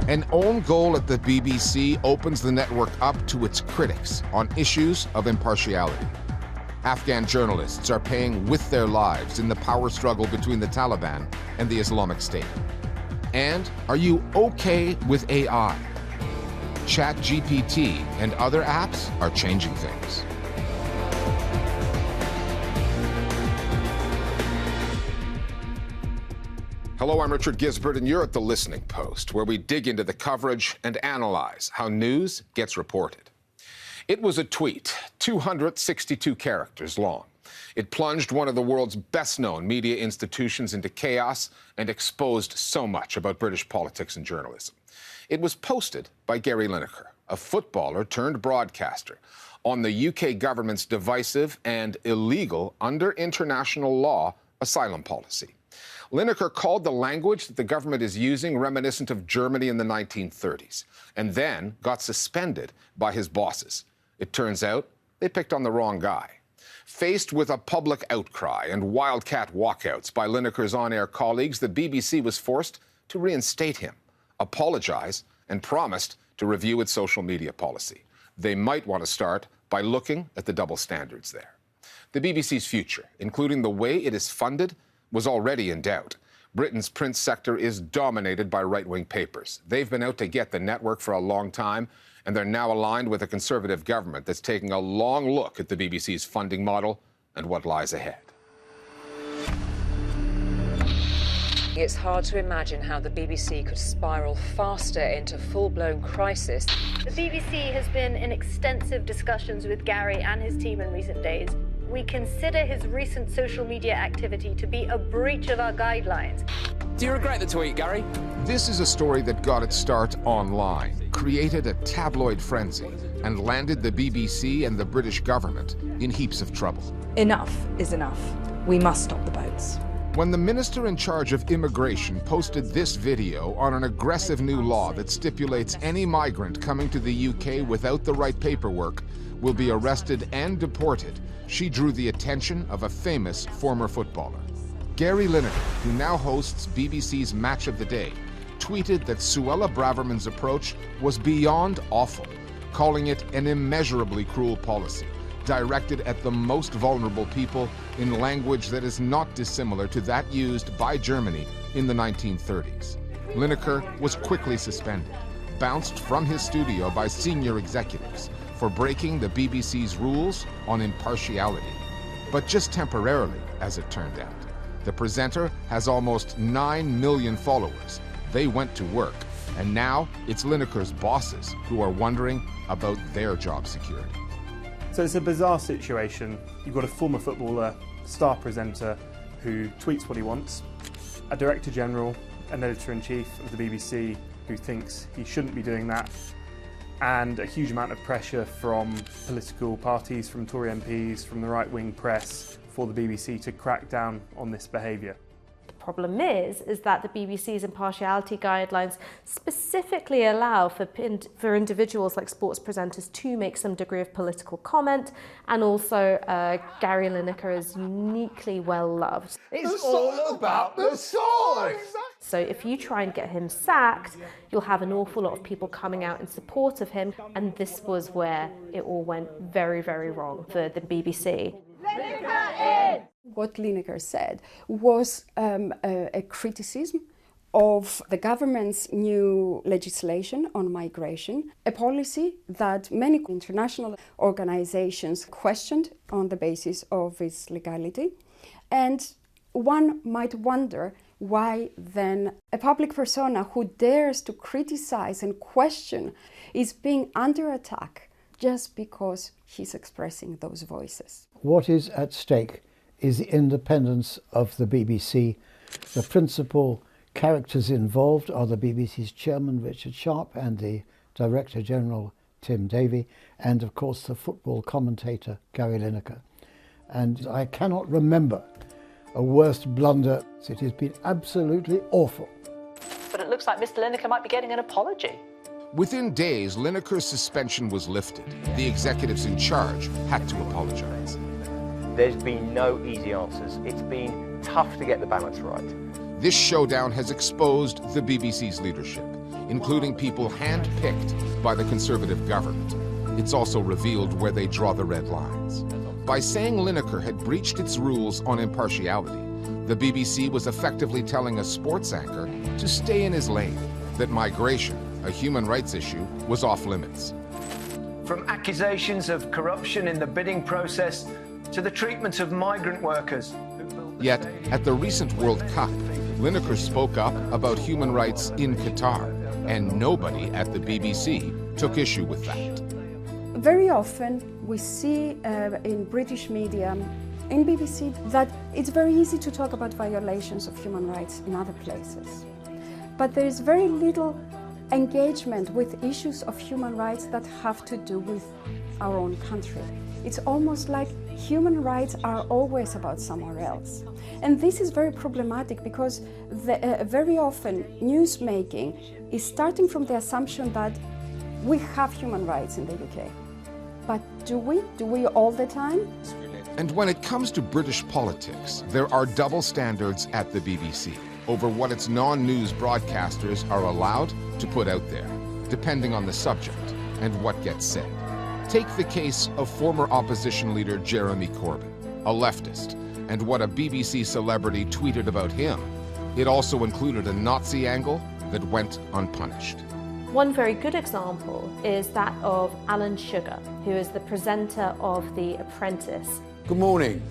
An own goal at the BBC opens the network up to its critics on issues of impartiality. Afghan journalists are paying with their lives in the power struggle between the Taliban and the Islamic State. And are you okay with AI? ChatGPT and other apps are changing things. Hello, I'm Richard Gisbert, and you're at The Listening Post, where we dig into the coverage and analyze how news gets reported. It was a tweet, 262 characters long. It plunged one of the world's best-known media institutions into chaos and exposed so much about British politics and journalism. It was posted by Gary Lineker, a footballer turned broadcaster, on the UK government's divisive and illegal, under international law, asylum policy. Lineker called the language that the government is using reminiscent of Germany in the 1930s, and then got suspended by his bosses. It turns out they picked on the wrong guy. Faced with a public outcry and wildcat walkouts by Lineker's on-air colleagues, the BBC was forced to reinstate him, apologize, and promised to review its social media policy. They might want to start by looking at the double standards there. The BBC's future, including the way it is funded, was already in doubt. Britain's print sector is dominated by right-wing papers. They've been out to get the network for a long time, and they're now aligned with a Conservative government that's taking a long look at the BBC's funding model and what lies ahead. It's hard to imagine how the BBC could spiral faster into full-blown crisis. The BBC has been in extensive discussions with Gary and his team in recent days. We consider his recent social media activity to be a breach of our guidelines. Do you regret the tweet, Gary? This is a story that got its start online, created a tabloid frenzy, and landed the BBC and the British government in heaps of trouble. Enough is enough. We must stop the boats. When the minister in charge of immigration posted this video on an aggressive new law that stipulates any migrant coming to the UK without the right paperwork will be arrested and deported, she drew the attention of a famous former footballer. Gary Lineker, who now hosts BBC's Match of the Day, tweeted that Suella Braverman's approach was beyond awful, calling it an immeasurably cruel policy, directed at the most vulnerable people in language that is not dissimilar to that used by Germany in the 1930s. Lineker was quickly suspended, bounced from his studio by senior executives for breaking the BBC's rules on impartiality. But just temporarily, as it turned out. The presenter has almost 9 million followers. They went to work, and now it's Lineker's bosses who are wondering about their job security. So it's a bizarre situation. You've got a former footballer, star presenter, who tweets what he wants, a Director General, an Editor-in-Chief of the BBC who thinks he shouldn't be doing that, and a huge amount of pressure from political parties, from Tory MPs, from the right-wing press for the BBC to crack down on this behaviour. The problem is that the BBC's impartiality guidelines specifically allow for individuals like sports presenters to make some degree of political comment, and also Gary Lineker is uniquely well loved. It's all about the sauce! So if you try and get him sacked, you'll have an awful lot of people coming out in support of him, and this was where it all went very, very wrong for the BBC. Lineker in! What Lineker said was a criticism of the government's new legislation on migration, a policy that many international organizations questioned on the basis of its legality. And one might wonder why then a public persona who dares to criticize and question is being under attack just because he's expressing those voices. What is at stake is the independence of the BBC. The principal characters involved are the BBC's chairman, Richard Sharp, and the Director General, Tim Davie, and of course the football commentator, Gary Lineker. And I cannot remember a worse blunder. It has been absolutely awful. But it looks like Mr. Lineker might be getting an apology. Within days, Lineker's suspension was lifted. The executives in charge had to apologize. There's been no easy answers. It's been tough to get the balance right. This showdown has exposed the BBC's leadership. including people hand-picked by the Conservative government. It's also revealed where they draw the red lines. By saying Lineker had breached its rules on impartiality, the BBC was effectively telling a sports anchor to stay in his lane, that migration, a human rights issue, was off limits. From accusations of corruption in the bidding process to the treatment of migrant workers. Yet, at the recent World Cup, Lineker spoke up about human rights in Qatar, and nobody at the BBC took issue with that. Very often we see in British media, in BBC, that it's very easy to talk about violations of human rights in other places. But there is very little engagement with issues of human rights that have to do with our own country. It's almost like human rights are always about somewhere else. And this is very problematic because very often news-making is starting from the assumption that we have human rights in the UK. But do we? Do we all the time? And when it comes to British politics, there are double standards at the BBC over what its non-news broadcasters are allowed to put out there, depending on the subject and what gets said. Take the case of former opposition leader Jeremy Corbyn, a leftist, and what a BBC celebrity tweeted about him. It also included a Nazi angle that went unpunished. One very good example is that of Alan Sugar, who is the presenter of The Apprentice. Good morning.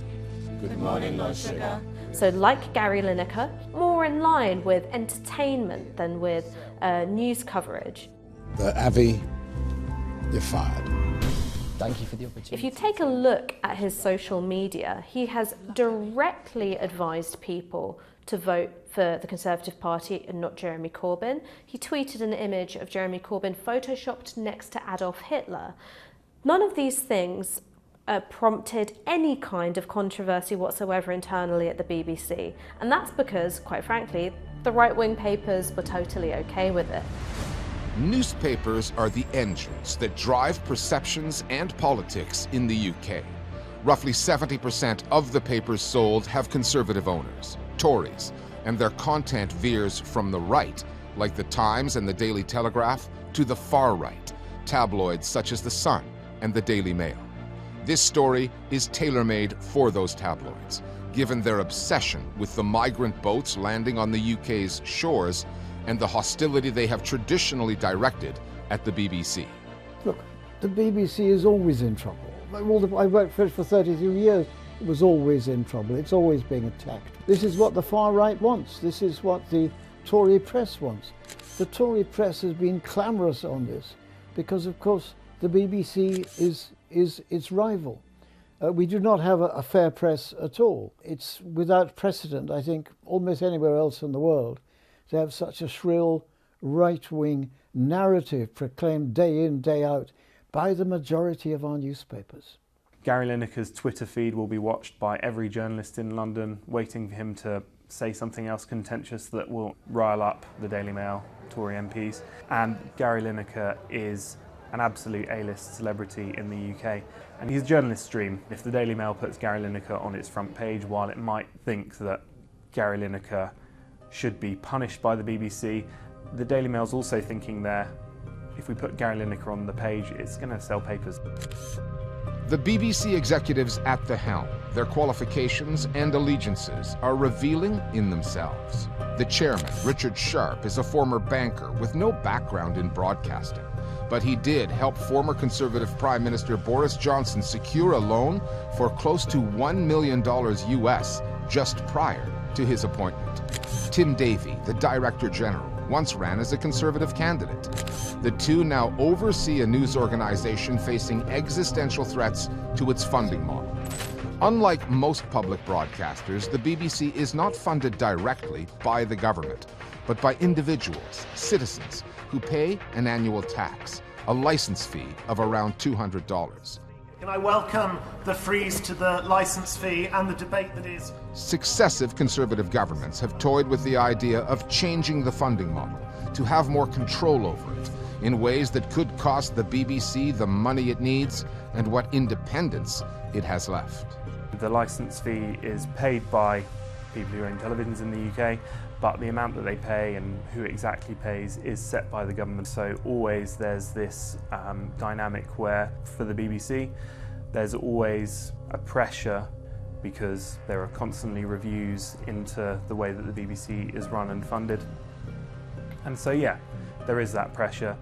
Good morning, Lord Sugar. So like Gary Lineker, more in line with entertainment than with news coverage. Avi, you're fired. Thank you for the opportunity. If you take a look at his social media, he has directly advised people to vote for the Conservative Party and not Jeremy Corbyn. He tweeted an image of Jeremy Corbyn photoshopped next to Adolf Hitler. None of these things prompted any kind of controversy whatsoever internally at the BBC. And that's because, quite frankly, the right-wing papers were totally okay with it. Newspapers are the engines that drive perceptions and politics in the UK. Roughly 70% of the papers sold have Conservative owners, Tories, and their content veers from the right, like the Times and the Daily Telegraph, to the far right, tabloids such as The Sun and the Daily Mail. This story is tailor-made for those tabloids, given their obsession with the migrant boats landing on the UK's shores and the hostility they have traditionally directed at the BBC. Look, the BBC is always in trouble. I worked for it for 32 years. It was always in trouble. It's always being attacked. This is what the far right wants. This is what the Tory press wants. The Tory press has been clamorous on this because, of course, the BBC is its rival. We do not have a fair press at all. It's without precedent, I think, almost anywhere else in the world, to have such a shrill right-wing narrative proclaimed day in, day out by the majority of our newspapers. Gary Lineker's Twitter feed will be watched by every journalist in London, waiting for him to say something else contentious that will rile up the Daily Mail, Tory MPs. And Gary Lineker is an absolute A-list celebrity in the UK. And he's a journalist's dream. If the Daily Mail puts Gary Lineker on its front page, while it might think that Gary Lineker should be punished by the BBC, the Daily Mail's also thinking there, if we put Gary Lineker on the page, it's going to sell papers. The BBC executives at the helm, their qualifications and allegiances are revealing in themselves. The chairman, Richard Sharp, is a former banker with no background in broadcasting, but he did help former Conservative Prime Minister Boris Johnson secure a loan for close to $1 million US just prior to his appointment. Tim Davie, the Director General, once ran as a Conservative candidate. The two now oversee a news organization facing existential threats to its funding model. Unlike most public broadcasters, the BBC is not funded directly by the government, but by individuals, citizens, who pay an annual tax, a license fee of around $200. Can I welcome the freeze to the licence fee and the debate that is? Successive Conservative governments have toyed with the idea of changing the funding model to have more control over it in ways that could cost the BBC the money it needs and what independence it has left. The licence fee is paid by people who own televisions in the UK, but the amount that they pay and who exactly pays is set by the government. So always there's this dynamic where, for the BBC, there's always a pressure because there are constantly reviews into the way that the BBC is run and funded. And so, yeah, there is that pressure.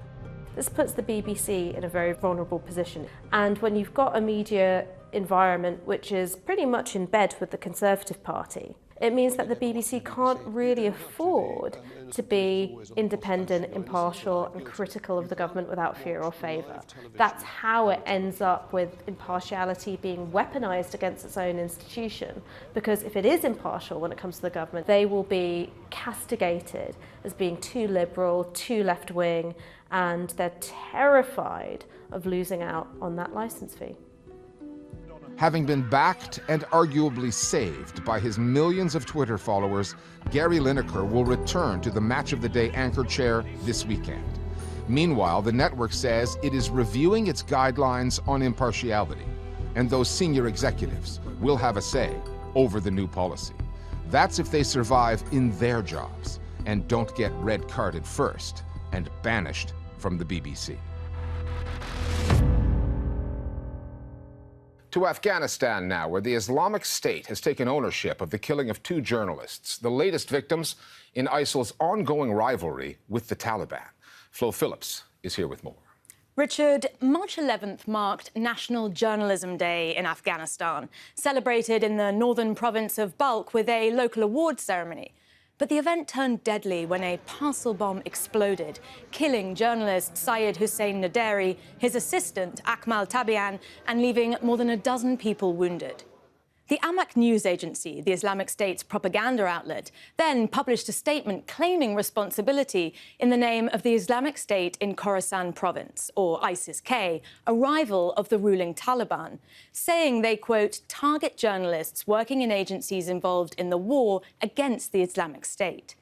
This puts the BBC in a very vulnerable position. And when you've got a media environment which is pretty much in bed with the Conservative Party, it means that the BBC can't really afford to be independent, impartial and critical of the government without fear or favour. That's how it ends up with impartiality being weaponised against its own institution, because if it is impartial when it comes to the government, they will be castigated as being too liberal, too left-wing, and they're terrified of losing out on that licence fee. Having been backed and arguably saved by his millions of Twitter followers, Gary Lineker will return to the Match of the Day anchor chair this weekend. Meanwhile, the network says it is reviewing its guidelines on impartiality, and those senior executives will have a say over the new policy. That's if they survive in their jobs and don't get red-carded first and banished from the BBC. To Afghanistan now, where the Islamic State has taken ownership of the killing of 2 journalists, the latest victims in ISIL's ongoing rivalry with the Taliban. Flo Phillips is here with more. Richard, March 11th marked National Journalism Day in Afghanistan, celebrated in the northern province of Balkh with a local awards ceremony. But the event turned deadly when a parcel bomb exploded, killing journalist Syed Hussein Naderi, his assistant Ahmed Madi, and leaving more than a dozen people wounded. The Amaq news agency, the Islamic State's propaganda outlet, then published a statement claiming responsibility in the name of the Islamic State in Khorasan province, or ISIS-K, a rival of the ruling Taliban, saying they, quote, target journalists working in agencies involved in the war against the Islamic State.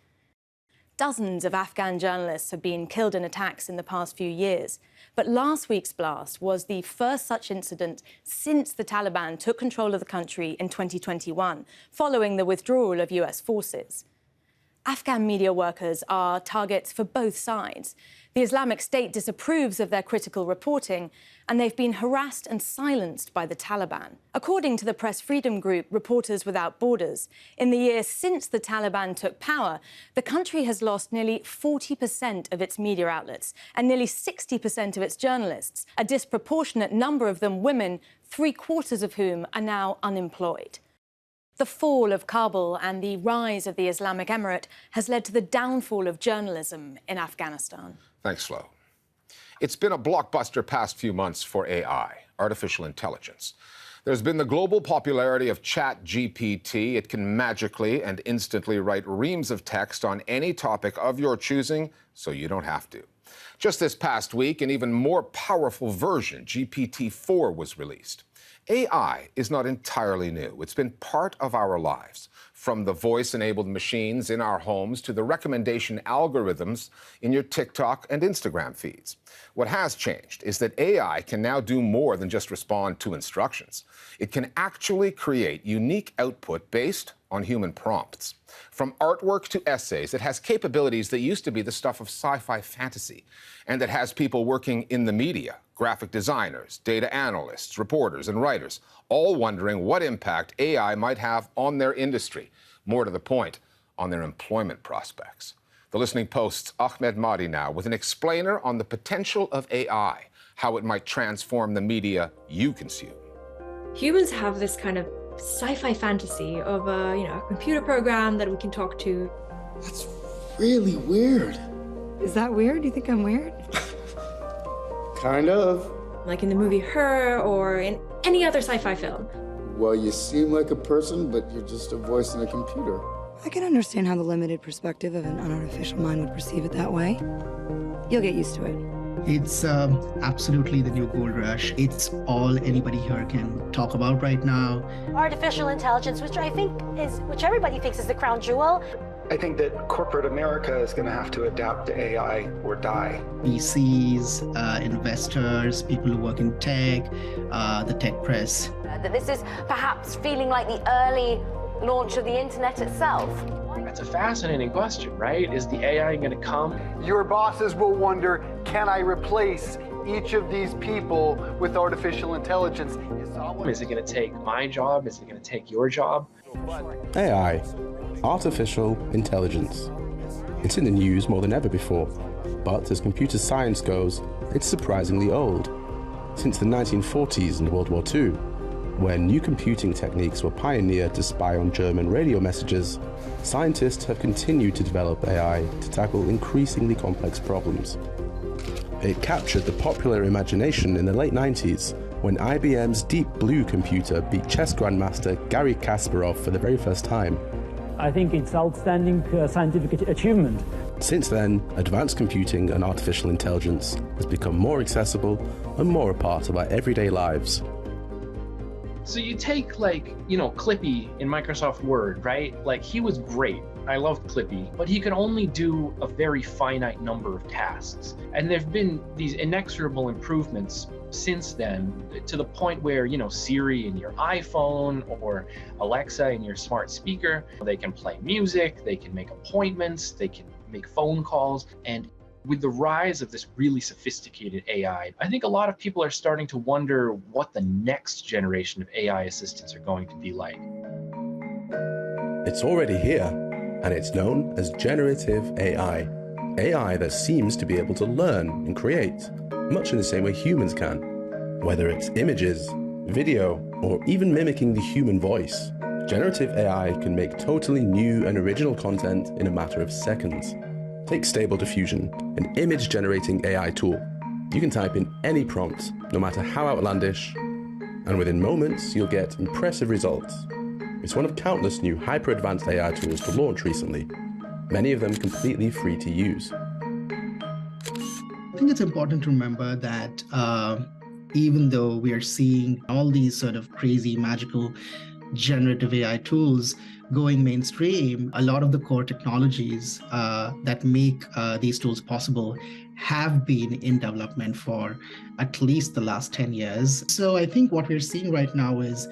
Dozens of Afghan journalists have been killed in attacks in the past few years. But last week's blast was the first such incident since the Taliban took control of the country in 2021, following the withdrawal of US forces. Afghan media workers are targets for both sides. The Islamic State disapproves of their critical reporting, and they've been harassed and silenced by the Taliban. According to the press freedom group Reporters Without Borders, in the year since the Taliban took power, the country has lost nearly 40% of its media outlets and nearly 60% of its journalists, a disproportionate number of them women, 3/4 of whom are now unemployed. The fall of Kabul and the rise of the Islamic Emirate has led to the downfall of journalism in Afghanistan. Thanks, Flo. It's been a blockbuster past few months for AI, artificial intelligence. There's been the global popularity of ChatGPT. It can magically and instantly write reams of text on any topic of your choosing, so you don't have to. Just this past week, an even more powerful version, GPT-4, was released. AI is not entirely new. It's been part of our lives, from the voice-enabled machines in our homes to the recommendation algorithms in your TikTok and Instagram feeds. What has changed is that AI can now do more than just respond to instructions. It can actually create unique output based on human prompts. From artwork to essays, it has capabilities that used to be the stuff of sci-fi fantasy, and it has people working in the media, graphic designers, data analysts, reporters, and writers, all wondering what impact AI might have on their industry. More to the point, on their employment prospects. The Listening Post's Ahmed Madi now with an explainer on the potential of AI, how it might transform the media you consume. Humans have this kind of sci-fi fantasy of a computer program that we can talk to. That's really weird. Is that weird? Do you think I'm weird? Kind of. Like in the movie Her or in any other sci-fi film. Well, you seem like a person, but you're just a voice in a computer. I can understand how the limited perspective of an unartificial mind would perceive it that way. You'll get used to it. It's absolutely the new gold rush. It's all anybody here can talk about right now. Artificial intelligence, which everybody thinks is the crown jewel. I think that corporate America is going to have to adapt to AI or die. VCs, investors, people who work in tech, the tech press. This is perhaps feeling like the early launch of the internet itself. It's a fascinating question, right? Is the AI going to come? Your bosses will wonder, can I replace each of these people with artificial intelligence? Is it going to take my job? Is it going to take your job? AI, artificial intelligence. It's in the news more than ever before, but as computer science goes, it's surprisingly old. Since the 1940s and World War II, when new computing techniques were pioneered to spy on German radio messages, scientists have continued to develop AI to tackle increasingly complex problems. It captured the popular imagination in the late 90s when IBM's Deep Blue computer beat chess grandmaster Garry Kasparov for the very first time. I think it's outstanding scientific achievement. Since then, advanced computing and artificial intelligence has become more accessible and more a part of our everyday lives. So you take, like, Clippy in Microsoft Word, right? Like, he was great. I loved Clippy, but he could only do a very finite number of tasks. And there've been these inexorable improvements since then, to the point where, Siri in your iPhone or Alexa in your smart speaker, they can play music, they can make appointments, they can make phone calls. And with the rise of this really sophisticated AI, I think a lot of people are starting to wonder what the next generation of AI assistants are going to be like. It's already here, and it's known as generative AI. AI that seems to be able to learn and create, much in the same way humans can. Whether it's images, video, or even mimicking the human voice, generative AI can make totally new and original content in a matter of seconds. Take Stable Diffusion, an image-generating AI tool. You can type in any prompt, no matter how outlandish, and within moments, you'll get impressive results. It's one of countless new hyper-advanced AI tools to launch recently, many of them completely free to use. I think it's important to remember that even though we are seeing all these sort of crazy, magical generative AI tools going mainstream, a lot of the core technologies that make these tools possible have been in development for at least the last 10 years. So I think what we're seeing right now is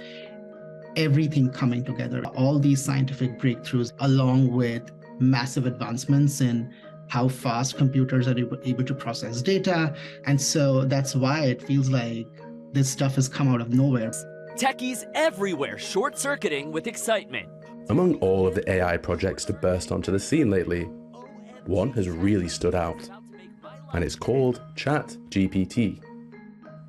everything coming together, all these scientific breakthroughs, along with massive advancements in how fast computers are able to process data. And so that's why it feels like this stuff has come out of nowhere. Techies everywhere short-circuiting with excitement. Among all of the AI projects to burst onto the scene lately, one has really stood out, and it's called ChatGPT.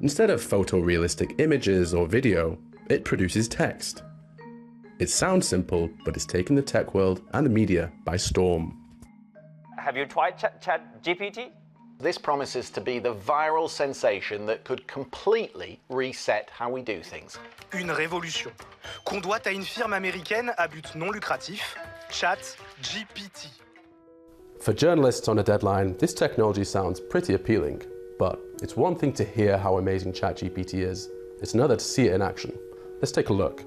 Instead of photorealistic images or video, it produces text. It sounds simple, but it's taken the tech world and the media by storm. Have you tried ChatGPT? This promises to be the viral sensation that could completely reset how we do things. Une révolution qu'on doit à une firme américaine à but non lucratif, ChatGPT. For journalists on a deadline, this technology sounds pretty appealing, but it's one thing to hear how amazing ChatGPT is. It's another to see it in action. Let's take a look.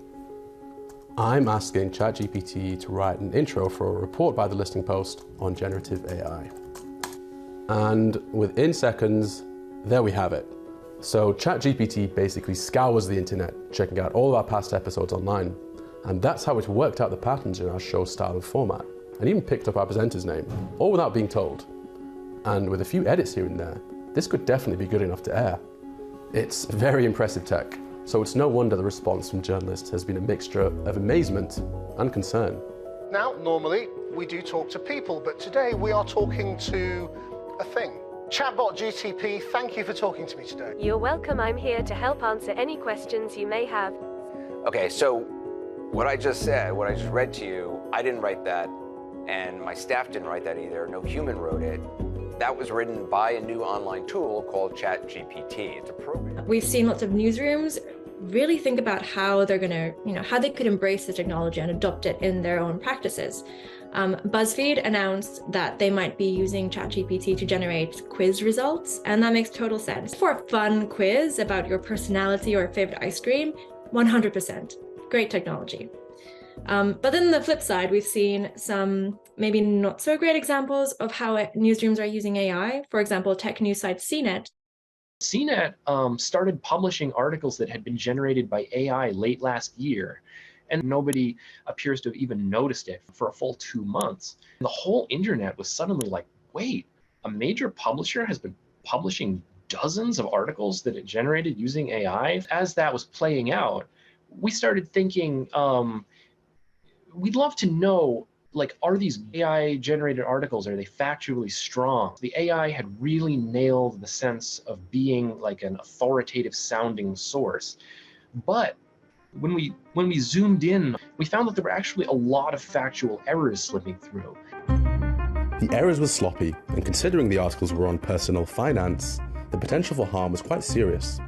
I'm asking ChatGPT to write an intro for a report by the Listening Post on generative AI. And within seconds, there we have it. So ChatGPT basically scours the internet, checking out all of our past episodes online. And that's how it worked out the patterns in our show style and format, and even picked up our presenter's name, all without being told. And with a few edits here and there, this could definitely be good enough to air. It's very impressive tech, so it's no wonder the response from journalists has been a mixture of amazement and concern. Now, normally, we do talk to people, but today we are talking to a thing. Chatbot GTP, thank you for talking to me today. You're welcome. I'm here to help answer any questions you may have. Okay, so what I just said, what I just read to you, I didn't write that, and my staff didn't write that either. No human wrote it. That was written by a new online tool called ChatGPT. It's a program. We've seen lots of newsrooms really think about how they're going to, how they could embrace the technology and adopt it in their own practices. BuzzFeed announced that they might be using ChatGPT to generate quiz results, and that makes total sense. For a fun quiz about your personality or favorite ice cream, 100%. Great technology. But then the flip side, we've seen some maybe not so great examples of how newsrooms are using AI. For example, tech news site CNET. CNET started publishing articles that had been generated by AI late last year. And nobody appears to have even noticed it for a full 2 months. And the whole internet was suddenly like, wait, a major publisher has been publishing dozens of articles that it generated using AI. As that was playing out, we started thinking, we'd love to know, like, are these AI generated articles, are they factually strong? The AI had really nailed the sense of being like an authoritative sounding source. But when we zoomed in, we found that there were actually a lot of factual errors slipping through. The errors were sloppy, and considering the articles were on personal finance, the potential for harm was quite serious.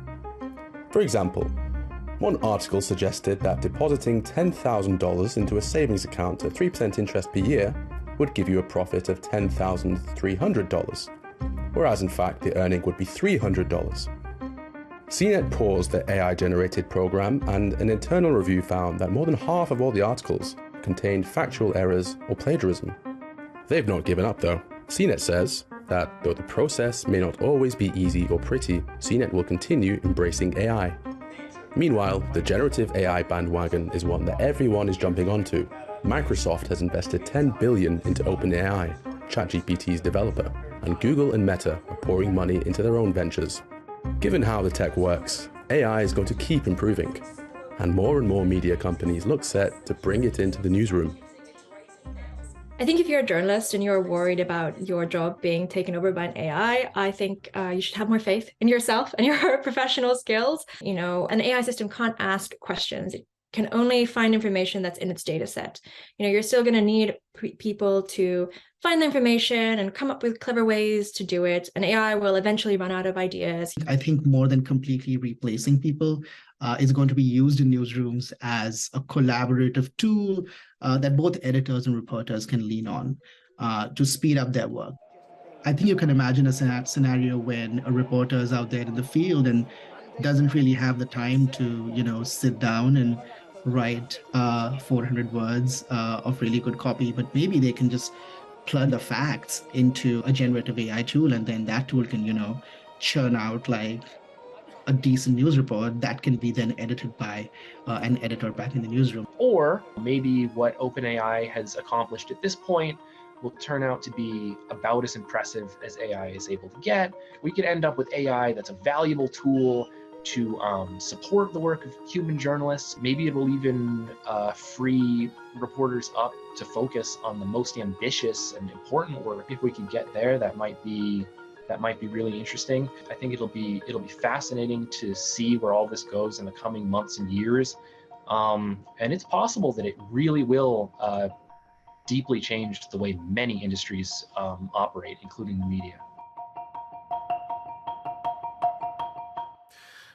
For example, one article suggested that depositing $10,000 into a savings account at 3% interest per year would give you a profit of $10,300, whereas in fact the earning would be $300. CNET paused the AI-generated program, and an internal review found that more than half of all the articles contained factual errors or plagiarism. They've not given up though. CNET says that though the process may not always be easy or pretty, CNET will continue embracing AI. Meanwhile, the generative AI bandwagon is one that everyone is jumping onto. Microsoft has invested $10 billion into OpenAI, ChatGPT's developer, and Google and Meta are pouring money into their own ventures. Given how the tech works, AI is going to keep improving, and more media companies look set to bring it into the newsroom. I think if you're a journalist and you're worried about your job being taken over by an AI, I think you should have more faith in yourself and your professional skills. You know, an AI system can't ask questions. It can only find information that's in its data set. You know, you're still going to need people to find the information and come up with clever ways to do it. And AI will eventually run out of ideas. I think more than completely replacing people, is going to be used in newsrooms as a collaborative tool that both editors and reporters can lean on to speed up their work. I think you can imagine a scenario when a reporter is out there in the field and doesn't really have the time to, you know, sit down and write 400 words of really good copy, but maybe they can just plug the facts into a generative AI tool, and then that tool can, you know, churn out like a decent news report that can be then edited by an editor back in the newsroom. Or maybe what OpenAI has accomplished at this point will turn out to be about as impressive as AI is able to get. We could end up with AI that's a valuable tool to support the work of human journalists. Maybe it will even free reporters up to focus on the most ambitious and important work. If we could get there, that might be really interesting. I think it'll be fascinating to see where all this goes in the coming months and years. And it's possible that it really will deeply change the way many industries operate, including the media.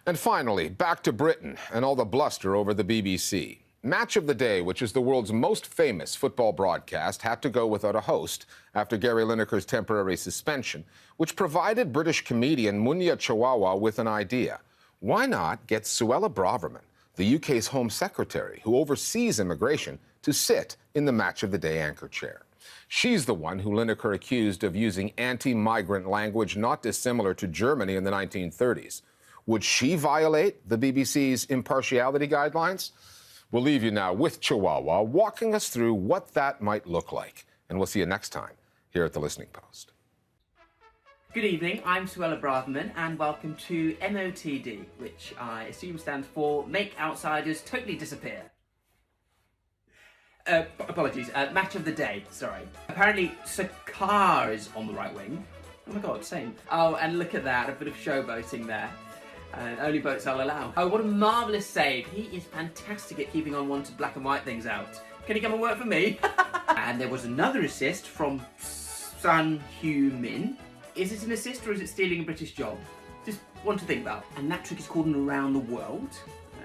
And finally, back to Britain and all the bluster over the BBC. Match of the Day, which is the world's most famous football broadcast, had to go without a host after Gary Lineker's temporary suspension, which provided British comedian Myria Chihuahua with an idea. Why not get Suella Braverman, the UK's Home Secretary, who oversees immigration, to sit in the Match of the Day anchor chair? She's the one who Lineker accused of using anti-migrant language not dissimilar to Germany in the 1930s. Would she violate the BBC's impartiality guidelines? We'll leave you now with Chihuahua walking us through what that might look like. And we'll see you next time here at The Listening Post. Good evening, I'm Suella Braverman and welcome to MOTD, which I assume stands for Make Outsiders Totally Disappear. Apologies, Match of the Day, sorry. Apparently Sarkar is on the right wing. Oh my god, same. Oh, and look at that, a bit of showboating there. Only boats I'll allow. Oh, what a marvellous save. He is fantastic at keeping unwanted black and white things out. Can he come and work for me? And there was another assist from Sun Heung-min. Is it an assist or is it stealing a British job? Just one to think about. And that trick is called an around the world,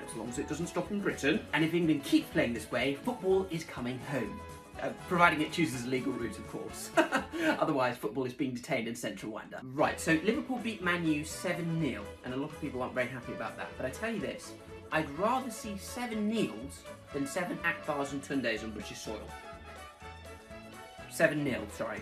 as long as it doesn't stop in Britain. And if England keeps playing this way, football is coming home. Providing it chooses a legal route, of course. Otherwise, football is being detained in central Rwanda. Right, so Liverpool beat Man U 7-0, and a lot of people aren't very happy about that. But I tell you this, I'd rather see 7 Neils than 7 Akbars and Tundes on British soil. 7-0, sorry.